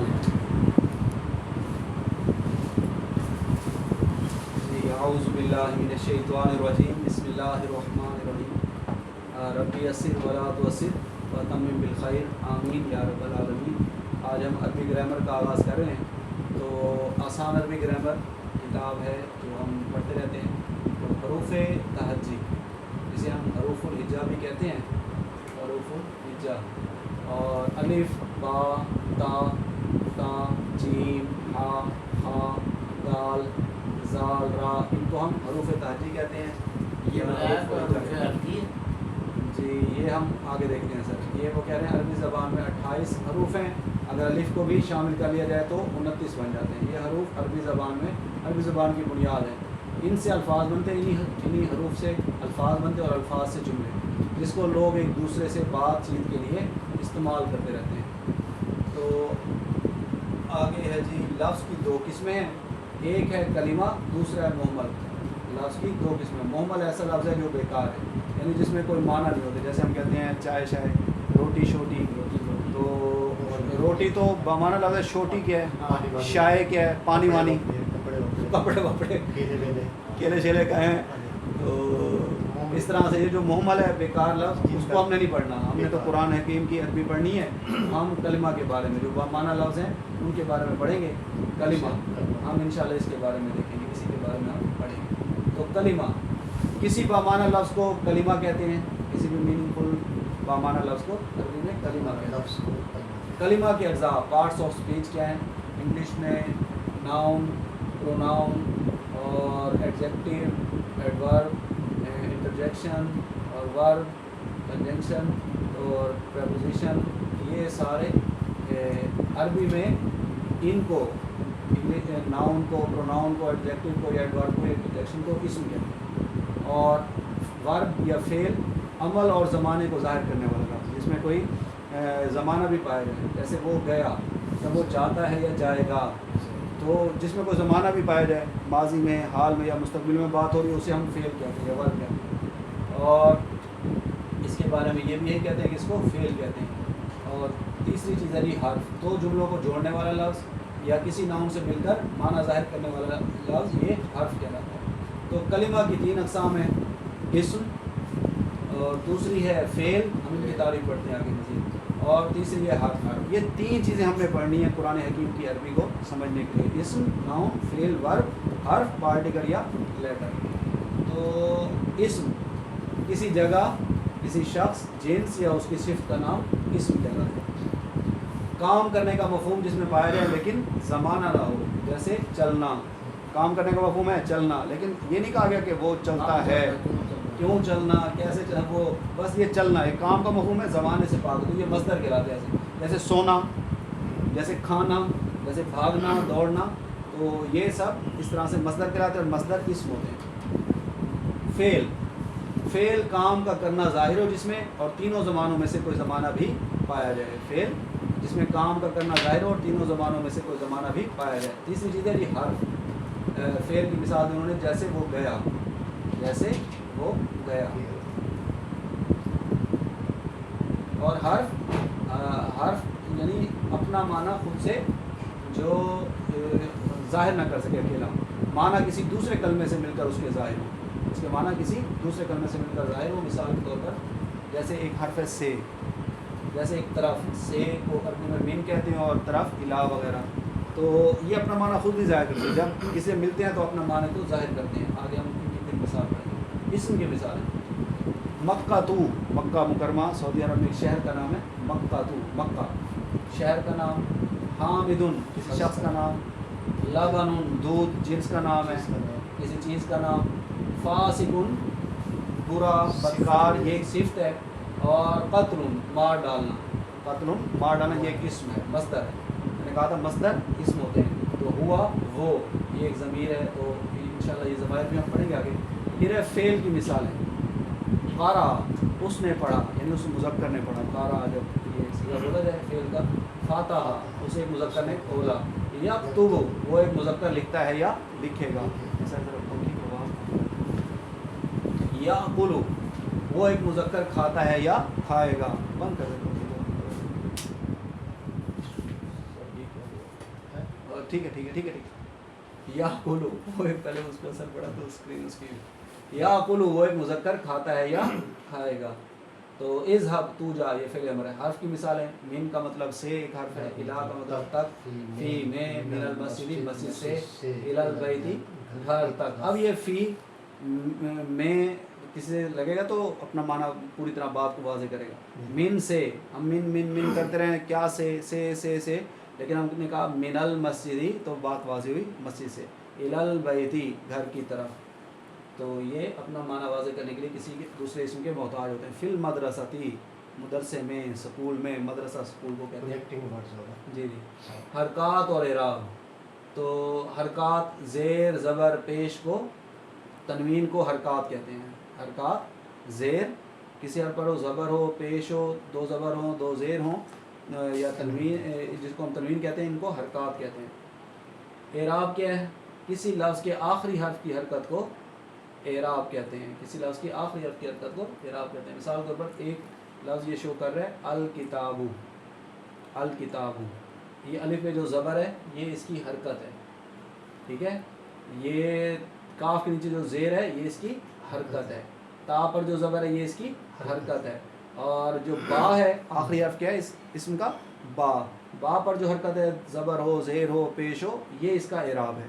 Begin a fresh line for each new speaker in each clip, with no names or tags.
لیں. اعوذ باللہ من الشیطان الرجیم. بسم اللہ الرحمن الرحیم. ربی یسر ولا تعسر وتمم بالخیر. آمین یا رب العالمین. آج ہم عربی گرامر کا آغاز کر رہے ہیں. تو آسان عربی گرامر کتاب ہے جو ہم پڑھتے رہتے ہیں. تو حروف تہجی جسے ہم حروف الہجا بھی کہتے ہیں, حروف الہجا, اور الف با تا تا جیم ہا خا دال زال را, ان کو ہم حروف تہجی کہتے ہیں. جی یہ ہم آگے دیکھتے ہیں سر. یہ وہ کہہ رہے ہیں عربی زبان میں 28 حروف ہیں. اگر الف کو بھی شامل کر لیا جائے تو 29 بن جاتے ہیں. یہ حروف عربی زبان میں عربی زبان کی بنیاد ہے. ان سے الفاظ بنتے ہیں, انہی حروف سے الفاظ بنتے ہیں اور الفاظ سے جملے, جس کو لوگ ایک دوسرے سے بات چیت کے لیے استعمال کرتے رہتے ہیں. تو آگے ہے جی, لفظ کی دو قسمیں ہیں. ایک ہے کلمہ, دوسرا ہے محمل. لفظ کی دو قسمیں. محمل ایسا لفظ ہے جو بیکار ہے, یعنی جس میں کوئی معنی نہیں ہوتے. جیسے ہم کہتے ہیں چائے شائے, روٹی شوٹی. تو روٹی تو بمعنی لفظ ہے, شوٹی کیا ہے, شائے کیا ہے, پانی وانی, کپڑے وپڑے, کیلے شیلے کا ہیں. تو اس طرح سے یہ جو محمل ہے بیکار لفظ, اس کو ہم نے نہیں پڑھنا. ہم نے تو قرآن حکیم کی عربی پڑھنی ہے. ہم کلمہ کے بارے میں جو بمعنی لفظ ہیں ان کے بارے میں پڑھیں گے. کلمہ ہم انشاءاللہ اس کے بارے میں دیکھیں گے, کسی کے بارے میں ہم پڑھیں گے. تو کلمہ, کسی بمعنی لفظ کو کلمہ کہتے ہیں, کسی بھی میننگ فل بمعنی لفظ کو عربی میں کلمہ کہتے ہیں. کلمہ کے اجزاء, پارٹس آف اسپیچ کیا ہیں انگلش میں؟ ناؤن, پروناؤن, اور ایڈجیکٹیو, ایڈورب, انٹرجیکشن اور ورب, کنجنکشن اور پریپوزیشن. یہ سارے عربی میں ان کو, ناؤن کو, پروناؤن کو, ایڈجیکٹیو کو یا ایڈورب کو, انٹرجیکشن کو اسم کہتے ہیں. اور ورب یا فعل عمل اور زمانے کو ظاہر کرنے والا لفظ, جس میں کوئی زمانہ بھی پایا جائے. جیسے وہ گیا, جب وہ جاتا ہے یا جائے گا, تو جس میں کوئی زمانہ بھی پایا جائے, ماضی میں, حال میں یا مستقبل میں بات ہو رہی ہے, اسے ہم فعل کہتے ہیں یا ورب کہتے ہیں. اور اس کے بارے میں یہ بھی یہی کہتے ہیں کہ اس کو فعل کہتے ہیں. اور تیسری چیز ہے جی حرف. دو جملوں کو جوڑنے والا لفظ یا کسی ناؤن سے مل کر معنی ظاہر کرنے والا لفظ, یہ حرف کہلاتا ہے. تو کلمہ کی 3 اقسام ہیں, اسم, اور دوسری ہے فعل, ہم ان کی تعریف پڑھتے ہیں آگے مزید, اور تیسری ہے حرف. یہ 3 چیزیں ہم نے پڑھنی ہیں قرآن حکیم کی عربی کو سمجھنے کے لیے. اسم, ناؤن, فعل, ورب, حرف, پارٹیکل یا لیٹر. تو اسم کسی جگہ, کسی شخص, جنس یا اس کی صفت کا نام اسم کہلاتا ہے. کام کرنے کا مفہوم جس میں پایا جائے لیکن زمانہ نہ ہو. جیسے چلنا, کام کرنے کا مفہوم ہے چلنا, لیکن یہ نہیں کہا گیا کہ وہ چلتا ہے, کیوں چلنا, کیسے چلنا, وہ بس یہ چلنا ہے. کام کا مفہوم ہے زمانے سے پاک, تو یہ مصدر کہلاتے ہیں. جیسے سونا, جیسے کھانا, جیسے بھاگنا, دوڑنا, تو یہ سب اس طرح سے مصدر کہلاتے ہیں, اور مصدر اسم ہوتے ہیں. فعل, فعل کام کا کرنا ظاہر ہو جس میں, اور تینوں زمانوں میں سے کوئی زمانہ بھی پایا جائے. فعل جس میں کام کا کرنا ظاہر ہو اور تینوں زمانوں میں سے کوئی زمانہ بھی پایا جائے. تیسری چیز ہے جی حرف. فعل کی مثال انہوں نے, جیسے وہ گیا, جیسے وہ گیا. اور حرف, حرف یعنی اپنا معنی خود سے جو ظاہر نہ کر سکے اکیلا, معنی کسی دوسرے کلمے سے مل کر اس کے ظاہر ہو, اس کے معنی کسی دوسرے کلمے سے مل کر ظاہر ہو. مثال کے طور پر جیسے ایک حرف ہے سے, جیسے ایک طرف, سے کو عربی میں مین کہتے ہیں, اور طرف, الا وغیرہ. تو یہ اپنا معنی خود بھی ظاہر کرتے ہیں. جب کسی ملتے ہیں تو اپنا معنی کو ظاہر کرتے ہیں. آگے ہم ان کی مثال پڑھیں گے. اسم کی مثال ہے مکہ تو, مکہ مکرمہ سعودی عرب میں ایک شہر کا نام ہے مکہ تو, مکہ شہر کا نام. حامدن کسی شخص کا نام. لبن دودھ جنس کا نام ہے, کسی چیز کا نام. فاسقن برا, بدکار, یہ ایک صفت ہے. اور قتل مار ڈالنا, قتل مار ڈالنا, یہ ایک اسم ہے, مصدر ہے. میں نے کہا تھا مصدر اسم ہوتے ہیں. تو ہوا وہ, یہ ایک ضمیر ہے. تو انشاءاللہ یہ ضمائر بھی ہم پڑھیں گے آگے. پھر ہے فعل کی مثال ہے. قرأ, اس نے پڑھا, یعنی اس مذکر نے پڑھا. قرأ جب یہ صیغہ بولا جائے فعل کا. فاتح, اسے ایک مذکر نے کھولا. یکتب, وہ ایک مذکر لکھتا ہے یا لکھے گا. یاکل, وہ ایک مذکر کھاتا ہے یا کھائے گا. بند کر دیتا ہوں. ٹھیک ہے یا کلو وہ ایک پہلے اس پہ اثر پڑا تو اسکرین اس کی یا کلو وہ ایک مذکر کھاتا ہے یا کھائے گا. تو اذهب تو جا یہ فعل امر ہے. حرف کی مثال ہے من کا مطلب سے ایک حرف ہے, الہ کا مطلب تک, فی میں من المسجد مسجد سے, الی البیت گھر تک. اب یہ فی میں کسی سے لگے گا تو اپنا معنی پوری طرح بات کو واضح کرے گا. من سے ہم من کرتے رہے کیا سے لیکن ہم نے کہا من المسجدی تو بات واضح ہوئی مسجد سے, الی البیتی گھر کی طرف. تو یہ اپنا معنی واضح کرنے کے لیے کسی کے دوسرے اسم کے محتاج ہوتے ہیں. فی المدرستی مدرسے میں, سکول میں, مدرسہ سکول کو کہتے ہیں. جی حرکات اور اعراب. تو حرکات زیر زبر پیش کو تنوین کو حرکات کہتے ہیں. حرکات زیر کسی حرف پر ہو, زبر ہو, پیش ہو, دو زبر ہوں, دو زیر ہوں, یا تنوین جس کو ہم تنوین کہتے ہیں, ان کو حرکات کہتے ہیں. اعراب کیا ہے؟ کسی لفظ کے آخری حرف کی حرکت کو اعراب کہتے ہیں. کسی لفظ کی آخری حرف کی حرکت کو اعراب کہتے ہیں. مثال کے طور پر ایک لفظ یہ شو کر رہا ہے الکتابو. الکتابو یہ الف میں جو زبر ہے یہ اس کی حرکت ہے, ٹھیک ہے. یہ کاف کے نیچے جو زیر ہے یہ اس کی حرکت ہے. تا پر جو زبر ہے یہ اس کی حرکت ہے. اور جو با ہے آخری حرف کیا ہے اس اسم کا؟ با. با پر جو حرکت ہے زبر ہو, زیر ہو, پیش ہو, یہ اس کا اعراب ہے.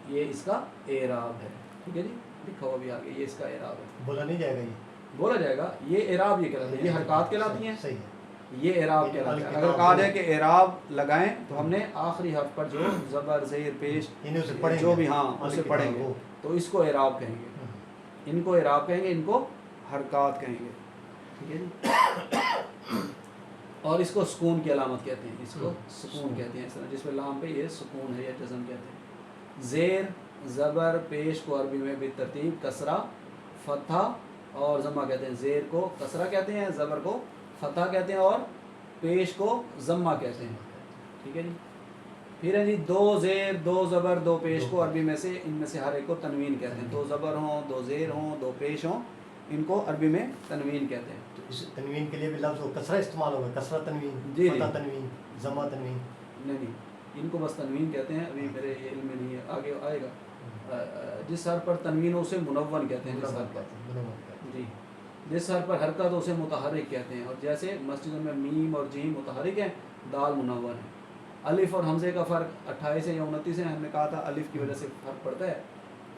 یہ اس کا اعراب ہے, ٹھیک ہے جی. لکھا ہوا بھی آگے یہ اس کا اعراب ہے.
بولا نہیں جائے گا, یہ
بولا جائے گا. یہ اعراب یہ کہلاتے ہیں, یہ حرکات کہلاتی ہیں.
صحیح ہے.
یہ اعراب کہلاتے ہیں. اگر کہا جائے کہ اعراب لگائیں تو ہم نے آخری حرف پر جو زبر, زیر, پیش جو بھی ہاں اسے پڑھیں گے تو اس کو اعراب کہیں گے. ان کو اعراب کہیں گے, ان کو حرکات کہیں گے, ٹھیک ہے جی. اور اس کو سکون کی علامت کہتے ہیں. اس کو سکون کہتے ہیں. اس طرح جس پہ لام پہ یہ سکون ہے یا جزم کہتے ہیں. زیر زبر پیش کو عربی میں بالترتیب کسرہ, فتحہ اور ضمہ کہتے ہیں. زیر کو کسرہ کہتے ہیں, زبر کو فتحہ کہتے ہیں, اور پیش کو ضمہ کہتے ہیں, ٹھیک ہے جی. پھر ہے جی دو زیر, دو زبر, دو پیش کو عربی میں سے ان میں سے ہر ایک کو تنوین کہتے ہیں. دو زبر ہوں, دو زیر ہوں, دو پیش ہوں, ان کو عربی میں تنوین کہتے ہیں.
تو اس تنوین کے لیے بھی لفظ کسرہ استعمال ہوگا, کسرہ تنوین,
جی
فتح تنوین, ضمہ تنوین.
نہیں, ان کو بس تنوین کہتے ہیں. ابھی میرے علم میں نہیں ہے, آگے آئے گا. جس حرف پر تنوین ہو اسے منون کہتے ہیں. جس حرف پر جی جس حرف پر حرکت ہو اسے متحرک کہتے ہیں. اور جیسے مسجدوں میں میم اور جیم متحرک ہیں, دال منون ہے. الف اور حمزے کا فرق 28 ہے یا 29 ہے. ہم نے کہا تھا الف کی وجہ سے فرق پڑتا ہے.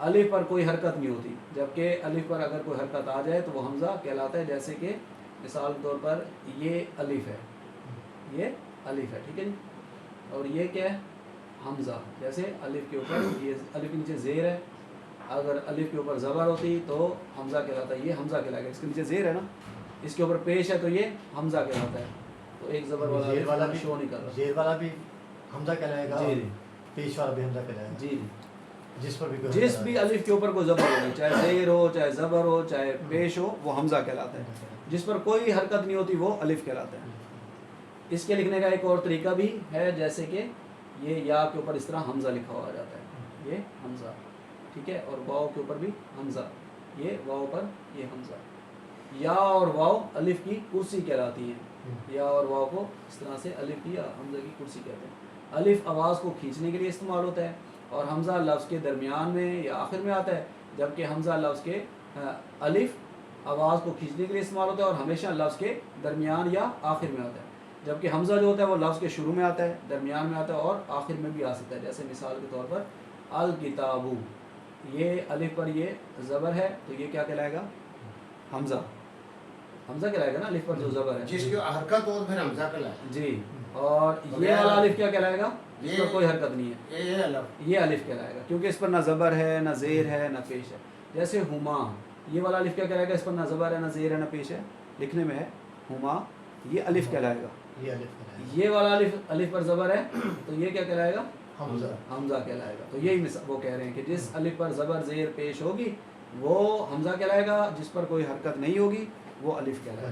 الف پر کوئی حرکت نہیں ہوتی, جبکہ الف پر اگر کوئی حرکت آ جائے تو وہ حمزہ کہلاتا ہے. جیسے کہ مثال کے طور پر یہ الف ہے, یہ الف ہے, ٹھیک ہے جی. اور یہ کیا ہے؟ حمزہ. جیسے الف کے اوپر یہ الف کے نیچے زیر ہے, اگر الف کے اوپر زبر ہوتی تو حمزہ کہلاتا ہے. یہ حمزہ کہلائے گا. اس کے نیچے زیر ہے نا, اس کے اوپر پیش ہے تو یہ حمزہ کہلاتا ہے. تو ایک زبر والا بھی شو نہیں کر رہا.
زیر والا بھی حمزہ کہلائے گا,
جی,
پیش والا بھی حمزہ کہلائے گا. جی, جس پر بھی
جس بھی الف کے اوپر کوئی زبر ہوگی, چاہے زیر ہو, چاہے زبر ہو, چاہے پیش ہو, وہ حمزہ کہلاتا ہے. جس پر کوئی حرکت نہیں ہوتی وہ الف کہلاتا ہے. اس کے لکھنے کا ایک اور طریقہ بھی ہے, جیسے کہ یہ یا کے اوپر اس طرح حمزہ لکھا ہوا جاتا ہے, یہ حمزہ, ٹھیک ہے. اور واو کے اوپر بھی حمزہ, یہ واو پر یہ حمزہ. یا اور واو الف کی کرسی کہلاتی ہیں. یا اور واو کو اس طرح سے الف کی یا حمزہ کی کرسی کہتے ہیں. الف آواز کو کھینچنے کے لیے استعمال ہوتا ہے, اور حمزہ لفظ کے درمیان میں یا آخر میں آتا ہے, جبکہ حمزہ لفظ کے الف آواز کو کھینچنے کے لیے استعمال ہوتا ہے اور ہمیشہ لفظ کے درمیان یا آخر میں آتا ہے. جبکہ حمزہ جو ہوتا ہے وہ لفظ کے شروع میں آتا ہے, درمیان میں آتا ہے اور آخر میں بھی آ سکتا ہے. جیسے مثال کے طور پر الکتابو, یہ الف پر یہ زبر ہے تو یہ کیا کہلائے گا؟ حمزہ. حمزہ کہلائے گا نا الف پر جو زبر ہے,
جس کی حرکت ہو پھر حمزہ کہلائے گا.
جی. اور یہ والا الف کیا کہلائے گا؟ اس پر کوئی حرکت نہیں ہے, یہ الف کہلائے گا, کیونکہ اس پر نہ زبر ہے, نہ زیر ہے, نہ پیش ہے. جیسے ہما, یہ والا الف کیا کہلائے گا؟ اس پر نہ زبر ہے, نہ زیر ہے, نہ پیش ہے. لکھنے میں ہے ہما, یہ الف کہلائے گا. یہ والا الف پر زبر ہے تو یہ کیا کہلائے گا؟ حمزہ کہلائے گا. تو یہی وہ کہہ رہے ہیں کہ جس الف پر زبر زیر پیش ہوگی وہ حمزہ کہلائے گا, جس پر کوئی حرکت نہیں ہوگی وہ الف کہلائے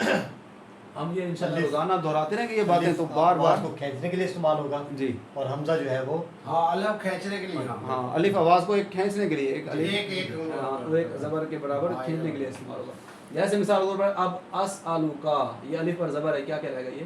گا. ہم یہ انشاءاللہ روزانہ دہراتے رہیں کہ یہ باتیں تو بار بار
کو کھینچنے کے لیے استعمال ہوگا.
جی.
اور حمزہ جو ہے وہ
الف کھینچنے کے لیے,
ہاں الف آواز کو ایک کھینچنے کے لیے,
ایک
زبر کے برابر کھینچنے کے لیے استعمال ہوگا. جیسے مثال کے طور پر اب اسالوکا, یہ الف پر زبر ہے, کیا کہلائے گا؟ یہ